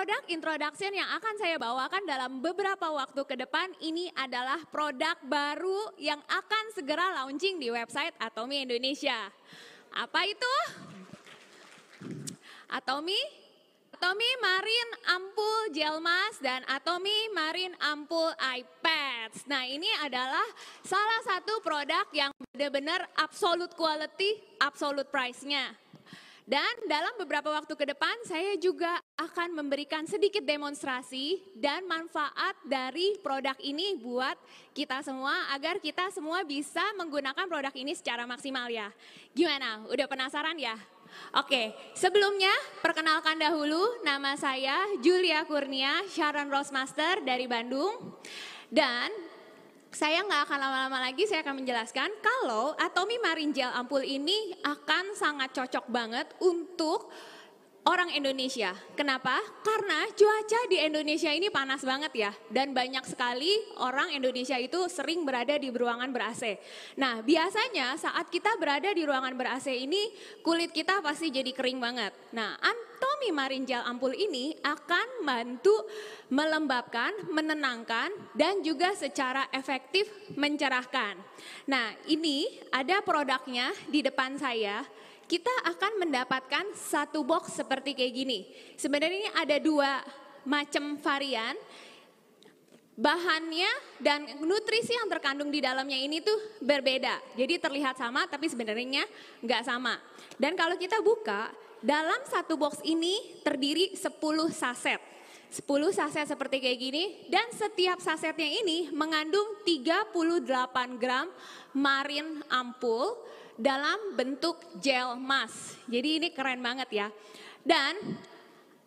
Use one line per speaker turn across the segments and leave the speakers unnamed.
Produk introduction yang akan saya bawakan dalam beberapa waktu ke depan ini adalah produk baru yang akan segera launching di website Atomy Indonesia. Apa itu? Atomy Marine Ampul Gel Mask dan Atomy Marine Ampul Eye Pads. Nah, ini adalah salah satu produk yang benar-benar absolute quality, absolute price-nya. Dan dalam beberapa waktu ke depan saya juga akan memberikan sedikit demonstrasi dan manfaat dari produk ini buat kita semua agar kita semua bisa menggunakan produk ini secara maksimal ya. Gimana? Udah penasaran ya? Oke, sebelumnya perkenalkan dahulu nama saya Julia Kurnia Sharon Rosemaster dari Bandung. Dan saya nggak akan lama-lama lagi, saya akan menjelaskan kalau Atomy Marine Gel Ampul ini akan sangat cocok banget untuk orang Indonesia. Kenapa? Karena cuaca di Indonesia ini panas banget ya. Dan banyak sekali orang Indonesia itu sering berada di ruangan ber-AC. Nah, biasanya saat kita berada di ruangan ber-AC ini, kulit kita pasti jadi kering banget. Nah, Atomy Marine Gel Ampul ini akan bantu melembabkan, menenangkan, dan juga secara efektif mencerahkan. Nah, ini ada produknya di depan saya. Kita akan mendapatkan satu box seperti kayak gini. Sebenarnya ini ada dua macam varian. Bahannya dan nutrisi yang terkandung di dalamnya ini tuh berbeda. Jadi terlihat sama tapi sebenarnya nggak sama. Dan kalau kita buka, dalam satu box ini terdiri 10 saset. 10 saset seperti kayak gini dan setiap sasetnya ini mengandung 38 gram marine ampul dalam bentuk gel mask. Jadi ini keren banget ya. Dan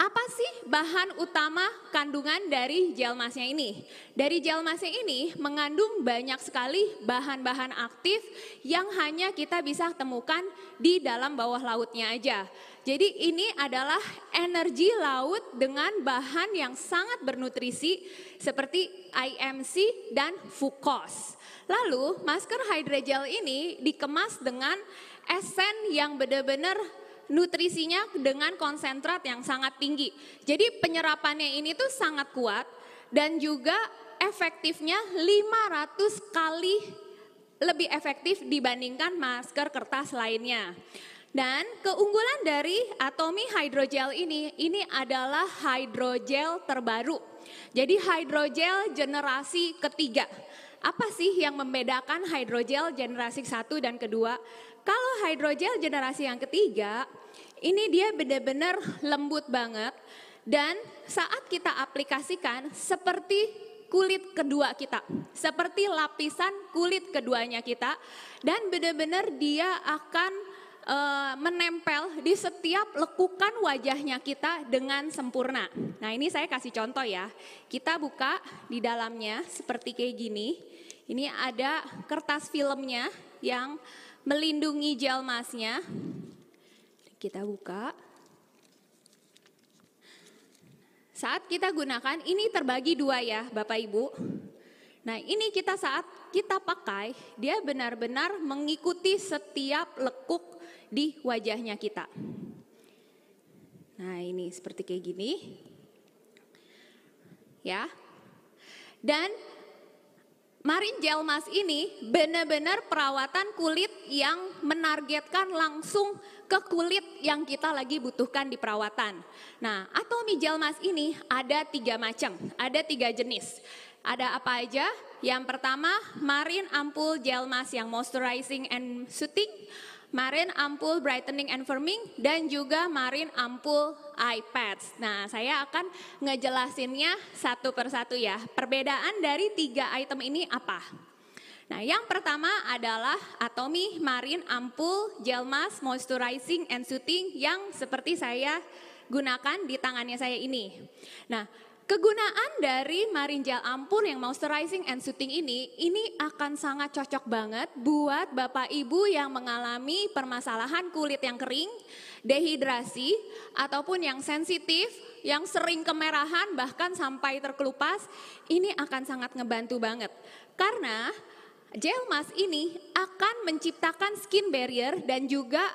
apa sih bahan utama kandungan dari gel masknya ini? Dari gel masknya ini mengandung banyak sekali bahan-bahan aktif yang hanya kita bisa temukan di dalam bawah lautnya aja. Jadi ini adalah energi laut dengan bahan yang sangat bernutrisi seperti IMC dan Fucos. Lalu masker hydrogel ini dikemas dengan esen yang benar-benar nutrisinya dengan konsentrat yang sangat tinggi. Jadi penyerapannya ini tuh sangat kuat dan juga efektifnya 500 kali lebih efektif dibandingkan masker kertas lainnya. Dan keunggulan dari Atomy Hydrogel ini adalah hydrogel terbaru. Jadi hydrogel generasi ketiga. Apa sih yang membedakan hydrogel generasi 1 dan kedua? Kalau hydrogel generasi yang ketiga, ini dia benar-benar lembut banget. Dan saat kita aplikasikan seperti kulit kedua kita. Seperti lapisan kulit keduanya kita. Dan benar-benar dia akan menempel di setiap lekukan wajahnya kita dengan sempurna. Nah ini saya kasih contoh ya. Kita buka di dalamnya seperti kayak gini. Ini ada kertas filmnya yang melindungi gel masknya. Kita buka. Saat kita gunakan ini terbagi dua ya Bapak Ibu. Nah ini saat kita pakai dia benar-benar mengikuti setiap lekuk di wajahnya kita. Nah ini seperti kayak gini. Ya. Dan Marine Gel Mask ini benar-benar perawatan kulit yang menargetkan langsung ke kulit yang kita lagi butuhkan di perawatan. Nah, Atomy Gel Mask ini ada 3 macam, ada 3 jenis. Ada apa aja? Yang pertama, Marine Ampul Gel Mask yang moisturizing and soothing, Marine Ampul Brightening and Firming, dan juga Marine Ampul Eye Pads. Nah, saya akan ngejelasinnya satu persatu ya. Perbedaan dari 3 item ini apa? Nah, yang pertama adalah Atomy Marine Ampul Gel Mask Moisturizing and Soothing yang seperti saya gunakan di tangannya saya ini. Nah, kegunaan dari Marine Gel Ampul yang moisturizing and soothing ini akan sangat cocok banget buat Bapak Ibu yang mengalami permasalahan kulit yang kering, dehidrasi, ataupun yang sensitif, yang sering kemerahan bahkan sampai terkelupas, ini akan sangat ngebantu banget. Karena Gel mask ini akan menciptakan skin barrier dan juga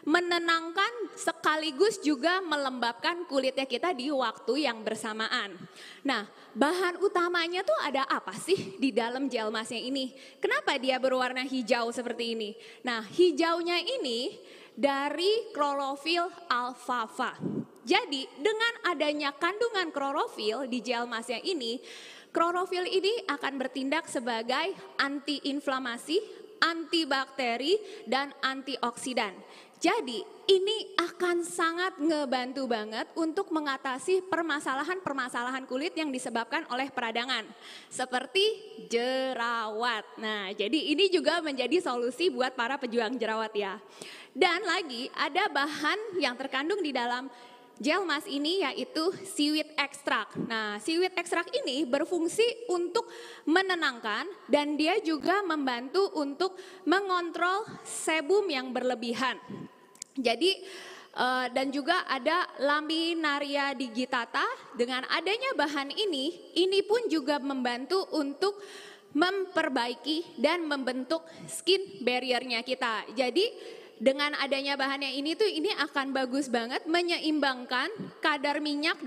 menenangkan sekaligus juga melembabkan kulitnya kita di waktu yang bersamaan. Nah, bahan utamanya tuh ada apa sih di dalam gel masknya ini? Kenapa dia berwarna hijau seperti ini? Nah, hijaunya ini dari klorofil alfalfa. Jadi dengan adanya kandungan klorofil di gel masknya ini, klorofil ini akan bertindak sebagai antiinflamasi, antibakteri, dan antioksidan. Jadi ini akan sangat ngebantu banget untuk mengatasi permasalahan-permasalahan kulit yang disebabkan oleh peradangan. Seperti jerawat. Nah, jadi ini juga menjadi solusi buat para pejuang jerawat ya. Dan lagi ada bahan yang terkandung di dalam gel mask ini yaitu seaweed extract. Nah, seaweed extract ini berfungsi untuk menenangkan dan dia juga membantu untuk mengontrol sebum yang berlebihan. Jadi dan juga ada Laminaria digitata. Dengan adanya bahan ini pun juga membantu untuk memperbaiki dan membentuk skin barrier-nya kita. Jadi dengan adanya bahannya ini akan bagus banget menyeimbangkan kadar minyak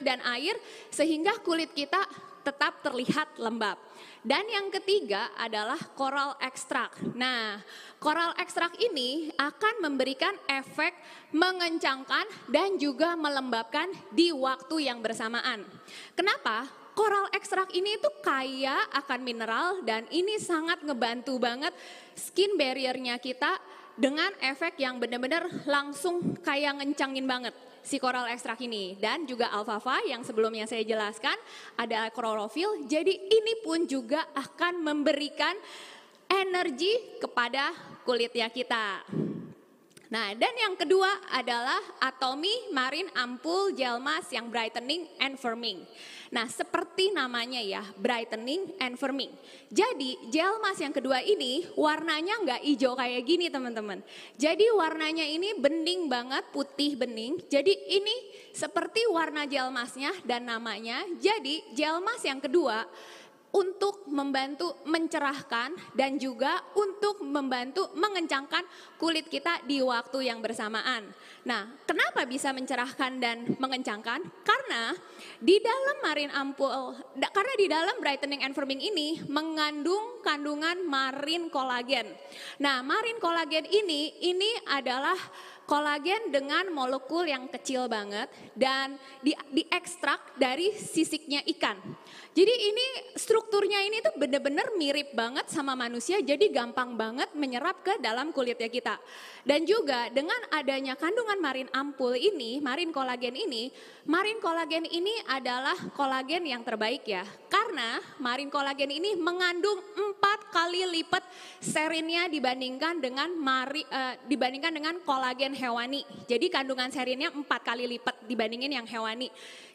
dan air sehingga kulit kita tetap terlihat lembab. Dan yang ketiga adalah coral extract. Nah, coral extract ini akan memberikan efek mengencangkan dan juga melembabkan di waktu yang bersamaan. Kenapa? Coral extract ini tuh kaya akan mineral dan ini sangat ngebantu banget skin barrier-nya kita dengan efek yang benar-benar langsung kayak ngencangin banget si coral extract ini. Dan juga alfalfa yang sebelumnya saya jelaskan ada klorofil, jadi ini pun juga akan memberikan energi kepada kulitnya kita. Nah, dan yang kedua adalah Atomy Marine Ampoule Gel Mask yang brightening and firming. Nah, seperti namanya ya, brightening and firming. Jadi, gel mask yang kedua ini warnanya nggak hijau kayak gini teman-teman. Jadi warnanya ini bening banget, putih bening. Jadi ini seperti warna gel masknya dan namanya. Jadi gel mask yang kedua untuk membantu mencerahkan dan juga untuk membantu mengencangkan kulit kita di waktu yang bersamaan. Nah, kenapa bisa mencerahkan dan mengencangkan? Karena di dalam di dalam brightening and firming ini mengandung kandungan marine kolagen. Nah, marine kolagen ini adalah kolagen dengan molekul yang kecil banget dan diekstrak dari sisiknya ikan. Jadi ini strukturnya ini tuh benar-benar mirip banget sama manusia, jadi gampang banget menyerap ke dalam kulitnya kita. Dan juga dengan adanya kandungan marine kolagen ini adalah kolagen yang terbaik ya. Karena marine kolagen ini mengandung 4 kali lipat serinnya dibandingkan dengan kolagen hewani. Jadi kandungan serinnya 4 kali lipat dibandingin yang hewani.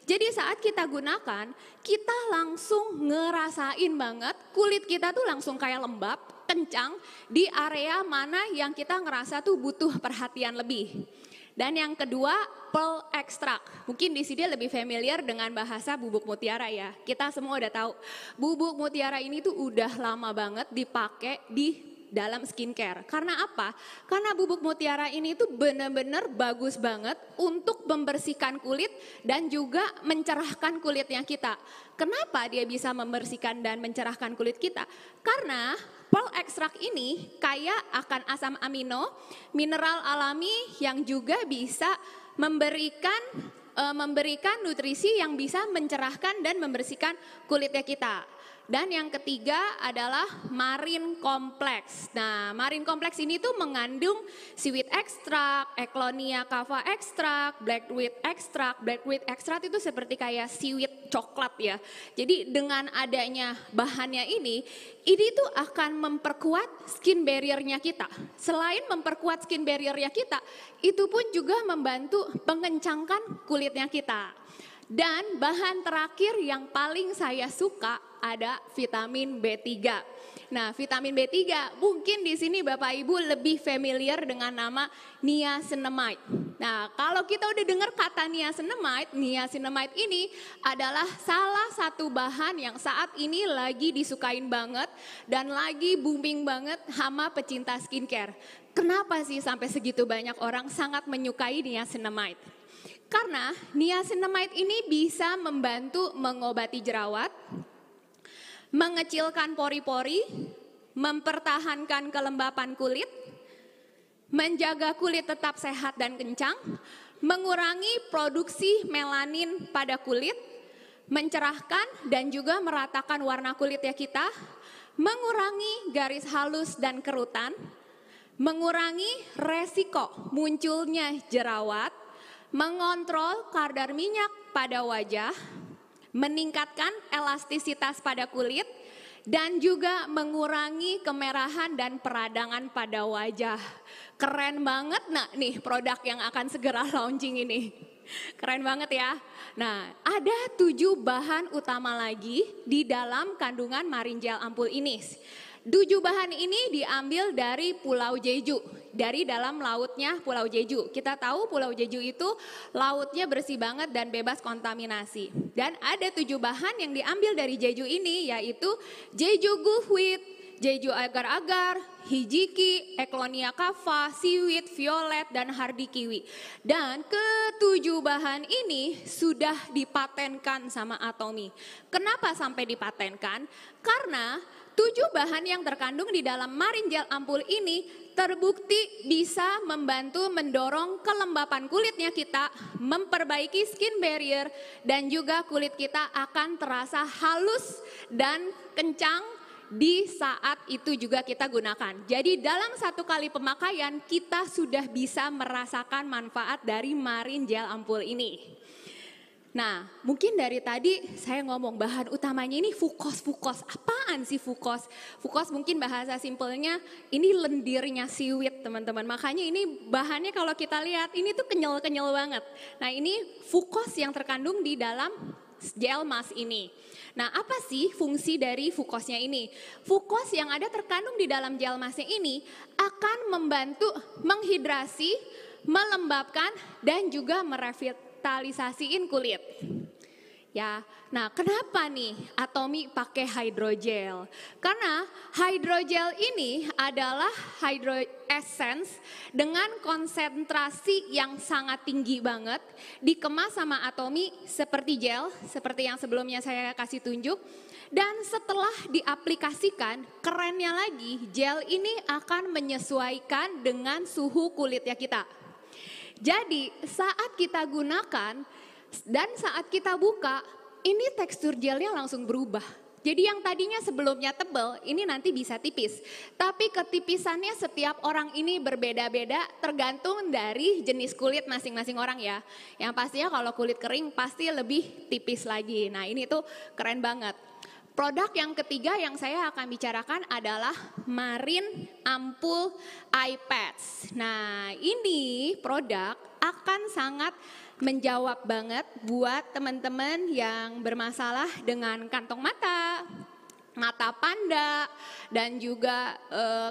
Jadi saat kita gunakan, kita langsung ngerasain banget kulit kita tuh langsung kayak lembab, kencang di area mana yang kita ngerasa tuh butuh perhatian lebih. Dan yang kedua, pearl extract. Mungkin di sini lebih familiar dengan bahasa bubuk mutiara ya. Kita semua udah tahu, bubuk mutiara ini tuh udah lama banget dipakai di dalam skincare. Karena apa? Karena bubuk mutiara ini tuh benar-benar bagus banget untuk membersihkan kulit dan juga mencerahkan kulitnya kita. Kenapa dia bisa membersihkan dan mencerahkan kulit kita? Karena pearl extract ini kaya akan asam amino, mineral alami yang juga bisa memberikan nutrisi yang bisa mencerahkan dan membersihkan kulitnya kita. Dan yang ketiga adalah marine complex. Nah, marine complex ini tuh mengandung seaweed extract, Eclonia cava extract, blackweed extract. Blackweed extract itu seperti kayak seaweed coklat ya. Jadi dengan adanya bahannya ini tuh akan memperkuat skin barrier-nya kita. Selain memperkuat skin barrier-nya kita, itu pun juga membantu mengencangkan kulitnya kita. Dan bahan terakhir yang paling saya suka ada vitamin B3. Nah, vitamin B3 mungkin di sini Bapak Ibu lebih familiar dengan nama niacinamide. Nah, kalau kita udah dengar kata niacinamide ini adalah salah satu bahan yang saat ini lagi disukain banget dan lagi booming banget sama pecinta skincare. Kenapa sih sampai segitu banyak orang sangat menyukai niacinamide? Karena niacinamide ini bisa membantu mengobati jerawat, mengecilkan pori-pori, mempertahankan kelembapan kulit, menjaga kulit tetap sehat dan kencang, mengurangi produksi melanin pada kulit, mencerahkan dan juga meratakan warna kulit kita, mengurangi garis halus dan kerutan, mengurangi resiko munculnya jerawat, mengontrol kadar minyak pada wajah, meningkatkan elastisitas pada kulit, dan juga mengurangi kemerahan dan peradangan pada wajah. Keren banget nih produk yang akan segera launching ini. Keren banget ya. Nah, ada 7 bahan utama lagi di dalam kandungan Marine Gel Ampul ini. 7 bahan ini diambil dari Pulau Jeju, dari dalam lautnya Pulau Jeju. Kita tahu Pulau Jeju itu lautnya bersih banget dan bebas kontaminasi. Dan ada 7 bahan yang diambil dari Jeju ini, yaitu Jeju Gulfweed, Jeju agar-agar, hijiki, eklonia kava, seaweed, violet, dan hardy kiwi. Dan ke-7 bahan ini sudah dipatenkan sama Atomy. Kenapa sampai dipatenkan? Karena 7 bahan yang terkandung di dalam Marine Gel Ampul ini terbukti bisa membantu mendorong kelembapan kulitnya kita, memperbaiki skin barrier, dan juga kulit kita akan terasa halus dan kencang di saat itu juga kita gunakan. Jadi dalam 1 kali pemakaian kita sudah bisa merasakan manfaat dari Marine Gel Ampul ini. Nah, mungkin dari tadi saya ngomong bahan utamanya ini fukos. Apaan sih fukos? Fukos mungkin bahasa simpelnya ini lendirnya seaweed, teman-teman. Makanya ini bahannya kalau kita lihat ini tuh kenyal-kenyal banget. Nah, ini fukos yang terkandung di dalam gel mask ini. Nah, apa sih fungsi dari fukosnya ini? Fukos yang ada terkandung di dalam gel masknya ini akan membantu menghidrasi, melembabkan, dan juga merevitalisasiin kulit. Ya, nah kenapa nih Atomy pakai hydrogel? Karena hydrogel ini adalah hydro essence dengan konsentrasi yang sangat tinggi banget, dikemas sama Atomy seperti gel, seperti yang sebelumnya saya kasih tunjuk. Dan setelah diaplikasikan, kerennya lagi gel ini akan menyesuaikan dengan suhu kulitnya kita. Jadi saat kita gunakan dan saat kita buka, ini tekstur gelnya langsung berubah. Jadi yang tadinya sebelumnya tebal, ini nanti bisa tipis. Tapi ketipisannya setiap orang ini berbeda-beda tergantung dari jenis kulit masing-masing orang ya. Yang pastinya kalau kulit kering pasti lebih tipis lagi. Nah ini tuh keren banget. Produk yang ketiga yang saya akan bicarakan adalah Marine Ampul Eye Patch. Nah ini produk akan sangat menjawab banget buat teman-teman yang bermasalah dengan kantong mata, mata panda, dan juga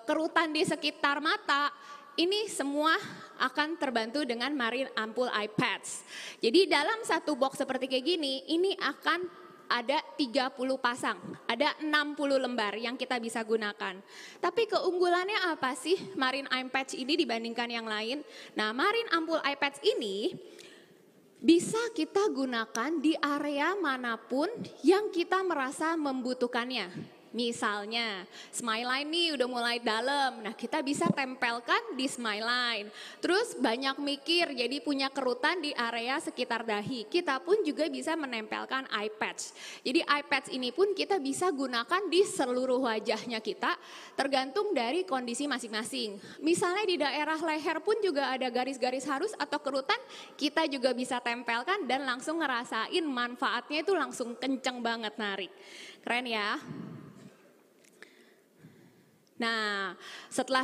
kerutan di sekitar mata. Ini semua akan terbantu dengan Marine Ampul Eye Patch. Jadi dalam 1 box seperti kayak gini, ini akan ada 30 pasang, ada 60 lembar yang kita bisa gunakan. Tapi keunggulannya apa sih Marine Eye Patch ini dibandingkan yang lain? Nah, Marine Ampul Eye Patch ini bisa kita gunakan di area manapun yang kita merasa membutuhkannya. Misalnya smile line nih udah mulai dalam, nah kita bisa tempelkan di smile line. Terus banyak mikir jadi punya kerutan di area sekitar dahi, kita pun juga bisa menempelkan eye patch. Jadi eye patch ini pun kita bisa gunakan di seluruh wajahnya kita, tergantung dari kondisi masing-masing. Misalnya di daerah leher pun juga ada garis-garis halus atau kerutan, kita juga bisa tempelkan dan langsung ngerasain manfaatnya itu langsung kenceng banget narik. Keren ya. Nah, setelah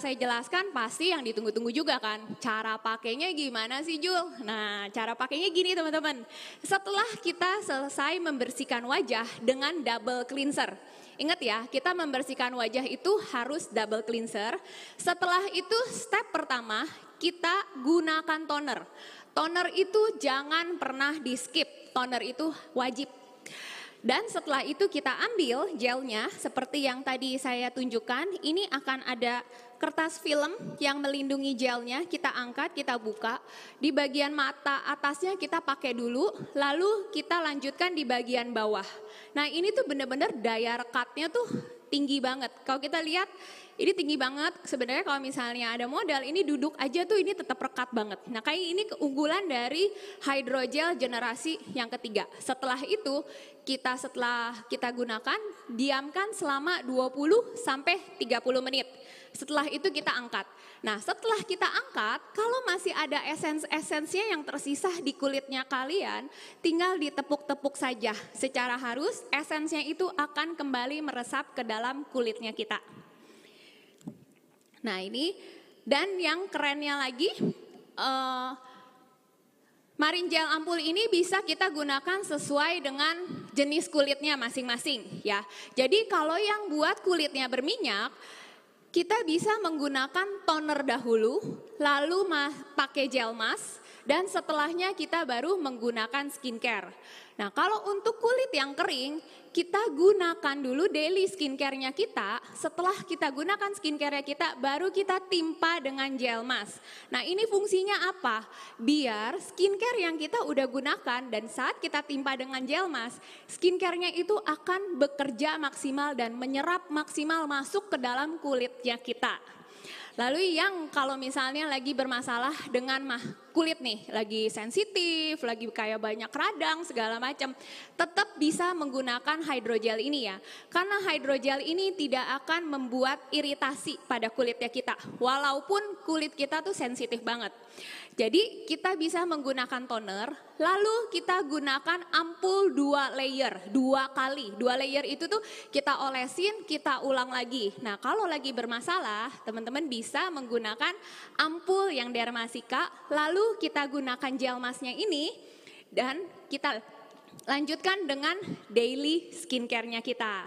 saya jelaskan pasti yang ditunggu-tunggu juga kan, cara pakainya gimana sih Jul? Nah, cara pakainya gini teman-teman. Setelah kita selesai membersihkan wajah dengan double cleanser. Ingat ya, kita membersihkan wajah itu harus double cleanser. Setelah itu step pertama, kita gunakan toner. Toner itu jangan pernah di skip, toner itu wajib. Dan setelah itu kita ambil gelnya seperti yang tadi saya tunjukkan, ini akan ada kertas film yang melindungi gelnya, kita angkat, kita buka. Di bagian mata atasnya kita pakai dulu, lalu kita lanjutkan di bagian bawah. Nah ini tuh benar-benar daya rekatnya tuh tinggi banget. Kalau kita lihat ini tinggi banget, sebenarnya kalau misalnya ada modal ini duduk aja tuh ini tetap rekat banget. Nah kayak ini keunggulan dari hydrogel generasi yang ketiga. Setelah itu setelah kita gunakan, diamkan selama 20 sampai 30 menit. Setelah itu kita angkat. Nah setelah kita angkat, kalau masih ada esensnya yang tersisa di kulitnya kalian, tinggal ditepuk-tepuk saja. Secara halus, esensnya itu akan kembali meresap ke dalam kulitnya kita. Nah ini, dan yang kerennya lagi, Marine Gel Ampul ini bisa kita gunakan sesuai dengan jenis kulitnya masing-masing ya. Jadi kalau yang buat kulitnya berminyak, kita bisa menggunakan toner dahulu, lalu pakai gel mask, dan setelahnya kita baru menggunakan skincare. Nah kalau untuk kulit yang kering, kita gunakan dulu daily skincare-nya kita. Setelah kita gunakan skincare-nya kita, baru kita timpa dengan gel mask. Nah ini fungsinya apa? Biar skincare yang kita udah gunakan dan saat kita timpa dengan gel mask, skincare-nya itu akan bekerja maksimal dan menyerap maksimal masuk ke dalam kulitnya kita. Lalu yang kalau misalnya lagi bermasalah dengan kulit nih, lagi sensitif, lagi kayak banyak radang segala macam, tetap bisa menggunakan hydrogel ini ya. Karena hydrogel ini tidak akan membuat iritasi pada kulitnya kita, walaupun kulit kita tuh sensitif banget. Jadi kita bisa menggunakan toner, lalu kita gunakan ampul 2 layer, 2 kali. 2 layer itu tuh kita olesin, kita ulang lagi. Nah kalau lagi bermasalah, teman-teman bisa menggunakan ampul yang Dermasika, lalu kita gunakan gel masknya ini, dan kita lanjutkan dengan daily skincare-nya kita.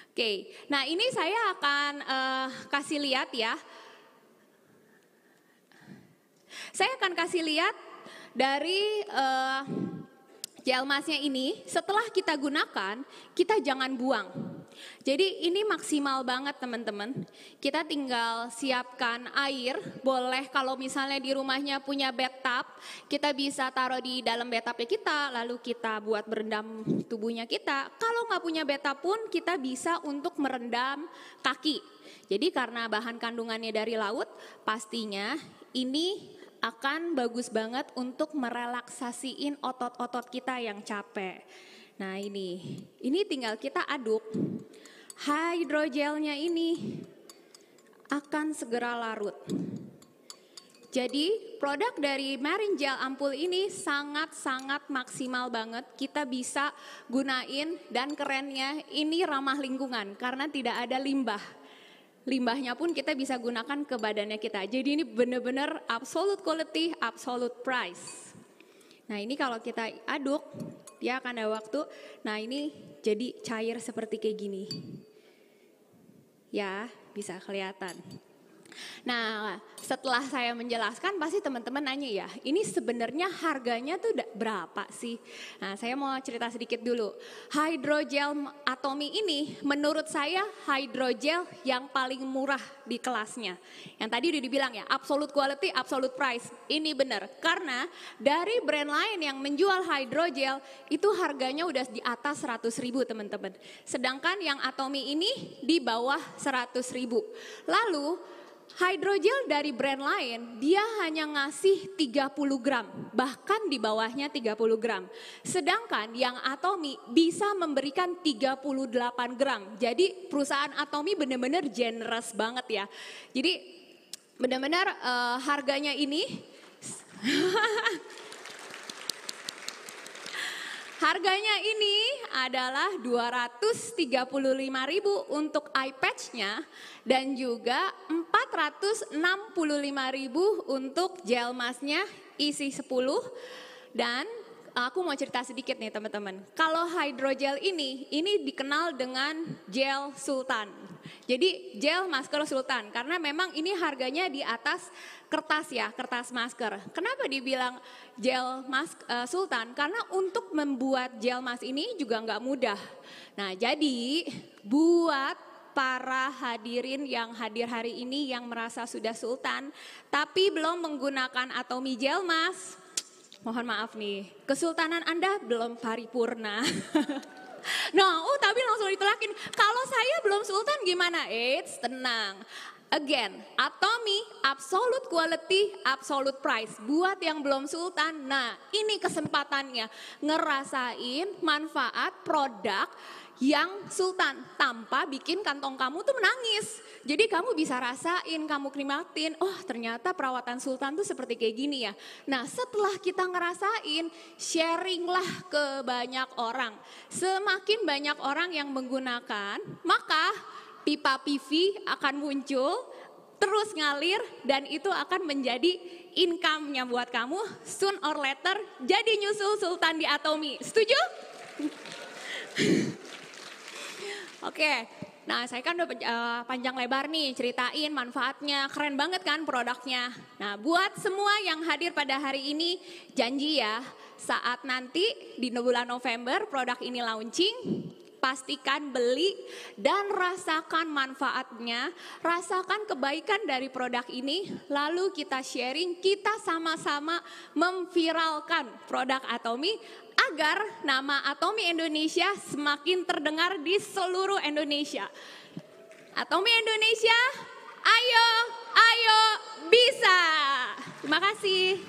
Oke, nah ini saya akan kasih lihat ya. Saya akan kasih lihat dari gel masknya ini, setelah kita gunakan, kita jangan buang. Jadi ini maksimal banget teman-teman. Kita tinggal siapkan air, boleh kalau misalnya di rumahnya punya bathtub, kita bisa taruh di dalam bathtubnya kita, lalu kita buat berendam tubuhnya kita. Kalau nggak punya bathtub pun kita bisa untuk merendam kaki. Jadi karena bahan kandungannya dari laut, pastinya ini akan bagus banget untuk merelaksasiin otot-otot kita yang capek. Nah ini tinggal kita aduk. Hydrogelnya ini akan segera larut. Jadi produk dari Marine Gel Ampul ini sangat-sangat maksimal banget. Kita bisa gunain dan kerennya ini ramah lingkungan karena tidak ada limbah. Limbahnya pun kita bisa gunakan ke badannya kita. Jadi ini benar-benar absolute quality, absolute price. Nah ini kalau kita aduk, dia akan ada waktu. Nah ini jadi cair seperti kayak gini. Ya, bisa kelihatan. Nah, setelah saya menjelaskan pasti teman-teman nanya ya, ini sebenarnya harganya tuh berapa sih? Nah, saya mau cerita sedikit dulu. Hydrogel Atomy ini menurut saya hydrogel yang paling murah di kelasnya. Yang tadi udah dibilang ya, absolute quality, absolute price. Ini benar, karena dari brand lain yang menjual hydrogel itu harganya udah di atas 100.000 teman-teman. Sedangkan yang Atomy ini di bawah 100.000. Lalu hydrogel dari brand lain, dia hanya ngasih 30 gram, bahkan di bawahnya 30 gram. Sedangkan yang Atomy bisa memberikan 38 gram. Jadi perusahaan Atomy benar-benar generous banget ya. Jadi benar-benar harganya ini, harganya ini adalah 235.000 untuk eye patch-nya dan juga 465.000 untuk gel mask-nya isi 10 dan Aku mau cerita sedikit nih teman-teman. Kalau hydrogel ini dikenal dengan gel sultan. Jadi gel masker sultan karena memang ini harganya di atas kertas ya, kertas masker. Kenapa dibilang gel sultan? Karena untuk membuat gel mask ini juga nggak mudah. Nah jadi buat para hadirin yang hadir hari ini yang merasa sudah sultan tapi belum menggunakan Atomy Gel Mask, mohon maaf nih, kesultanan Anda belum paripurna. Tapi langsung ditolakin. Kalau saya belum sultan gimana? Tenang. Again, Atomy, absolute quality, absolute price. Buat yang belum sultan, nah ini kesempatannya. Ngerasain manfaat produk yang sultan tanpa bikin kantong kamu tuh menangis. Jadi kamu bisa rasain, kamu nikmatin, oh ternyata perawatan sultan tuh seperti kayak gini ya. Nah setelah kita ngerasain, sharinglah ke banyak orang. Semakin banyak orang yang menggunakan, maka pipa PV akan muncul, terus ngalir dan itu akan menjadi income-nya buat kamu. Soon or later jadi nyusul sultan di Atomy. Setuju? Oke, nah saya kan udah panjang lebar nih ceritain manfaatnya, keren banget kan produknya. Nah buat semua yang hadir pada hari ini, janji ya saat nanti di bulan November produk ini launching, pastikan beli dan rasakan manfaatnya, rasakan kebaikan dari produk ini, lalu kita sharing, kita sama-sama memviralkan produk Atomy agar nama Atomy Indonesia semakin terdengar di seluruh Indonesia. Atomy Indonesia, ayo bisa. Terima kasih.